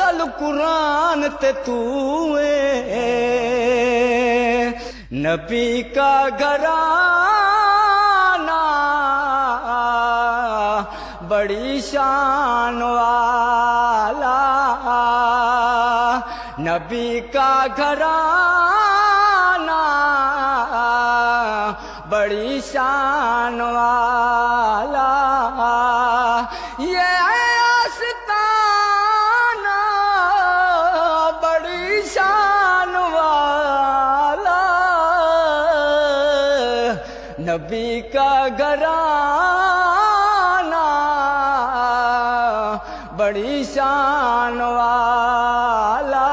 چل قرآن تے تو نبی کا گھرانہ بڑی شان والا، نبی کا گھرانہ بڑی شان والا، یہ آستانہ بڑی شان والا، نبی کا گھرانہ بڑی شان والا،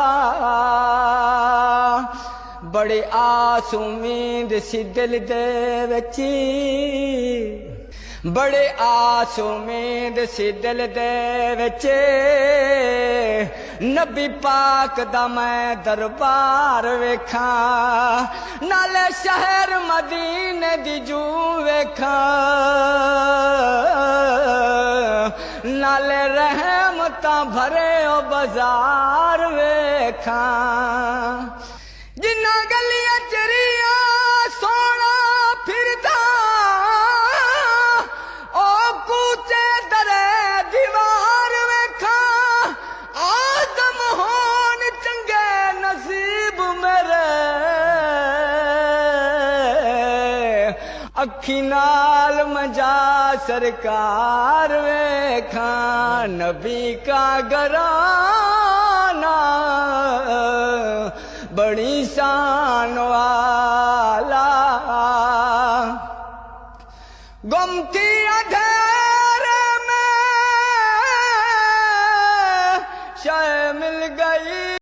بڑے آس امید سی دل دے وچی، بڑے آس امید سی دل دے وچے، نبی پاک دا میں دربار ویکھاں، نالے شہر مدینے دی جو ویکھاں، نالے رحمتاں بھرے او بازار ویکھاں، جنہ گلیاں چریاں سونا پھردا، او کوچے درے دیوار ویکھاں، آدم ہون چنگے نصیب میرے، اکھی نال مجا سرکار ویکھاں، نبی کا گھرانہ بڑی شان والا، گم تھی ادھر